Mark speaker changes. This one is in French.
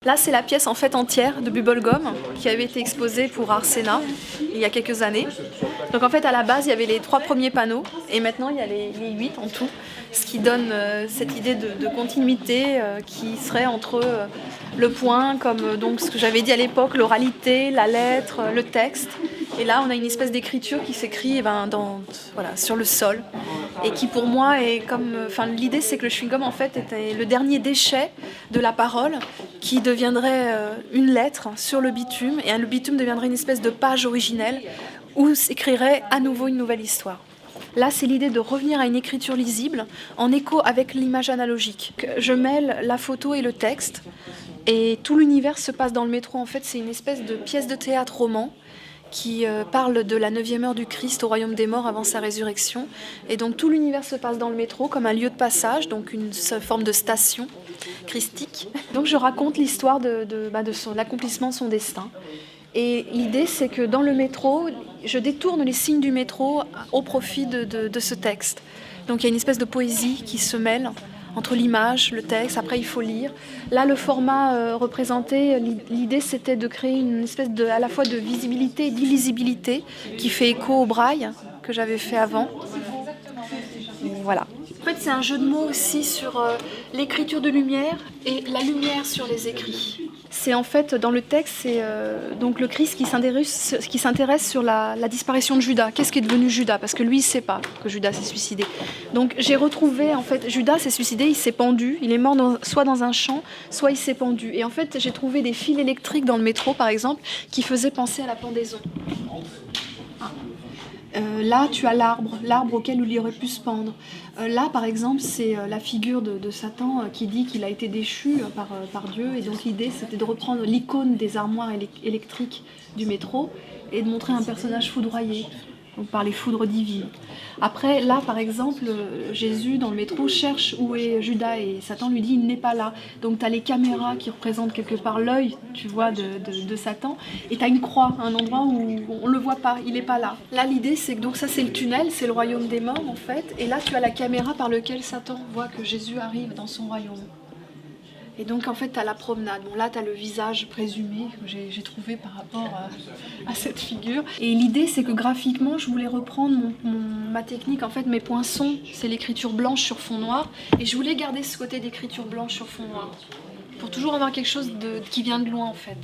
Speaker 1: Là, c'est la pièce en fait entière de Bubblegum qui avait été exposée pour Arsena il y a quelques années. Donc en fait, à la base, il y avait les 3 premiers panneaux et maintenant il y a les 8 en tout, ce qui donne cette idée de continuité qui serait entre le point, comme donc ce que j'avais dit à l'époque, l'oralité, la lettre, le texte. Et là, on a une espèce d'écriture qui s'écrit voilà, sur le sol et qui pour moi est comme... Enfin, l'idée, c'est que le chewing-gum, en fait, était le dernier déchet de la parole qui deviendrait une lettre sur le bitume et le bitume deviendrait une espèce de page originelle où s'écrirait à nouveau une nouvelle histoire. Là, c'est l'idée de revenir à une écriture lisible en écho avec l'image analogique. Je mêle la photo et le texte et tout l'univers se passe dans le métro. En fait, c'est une espèce de pièce de théâtre roman qui parle de la 9e heure du Christ au royaume des morts avant sa résurrection. Et donc tout l'univers se passe dans le métro comme un lieu de passage, donc une forme de station christique. Donc je raconte l'histoire de l'accomplissement de son destin. Et l'idée, c'est que dans le métro, je détourne les signes du métro au profit de ce texte. Donc il y a une espèce de poésie qui se mêle entre l'image, le texte, après il faut lire. Là, le format représenté, l'idée c'était de créer une espèce à la fois de visibilité et d'illisibilité qui fait écho au braille que j'avais fait avant. Et voilà. En fait, c'est un jeu de mots aussi sur l'écriture de lumière et la lumière sur les écrits. C'est en fait, dans le texte, c'est donc le Christ qui s'intéresse sur la disparition de Judas. Qu'est-ce qui est devenu Judas? Parce que lui, il ne sait pas que Judas s'est suicidé. Donc j'ai retrouvé, en fait, Judas s'est suicidé, il s'est pendu, il est mort soit dans un champ, soit il s'est pendu. Et en fait, j'ai trouvé des fils électriques dans le métro, par exemple, qui faisaient penser à la pendaison. Là, tu as l'arbre auquel il aurait pu se pendre. Là, par exemple, c'est la figure de Satan qui dit qu'il a été déchu par Dieu. Et donc l'idée, c'était de reprendre l'icône des armoires électriques du métro et de montrer un personnage foudroyé, donc par les foudres divines. Après, là, par exemple, Jésus, dans le métro, cherche où est Judas et Satan lui dit il n'est pas là. Donc tu as les caméras qui représentent quelque part l'œil, tu vois, de Satan. Et tu as une croix, un endroit où on ne le voit pas, il n'est pas là. Là, l'idée, c'est que donc ça, c'est le tunnel, c'est le royaume des morts, en fait. Et là, tu as la caméra par laquelle Satan voit que Jésus arrive dans son royaume. Et donc en fait tu as la promenade, bon là tu as le visage présumé que j'ai trouvé par rapport à cette figure. Et l'idée c'est que graphiquement je voulais reprendre ma technique, en fait mes poinçons c'est l'écriture blanche sur fond noir et je voulais garder ce côté d'écriture blanche sur fond noir pour toujours avoir quelque chose qui vient de loin en fait.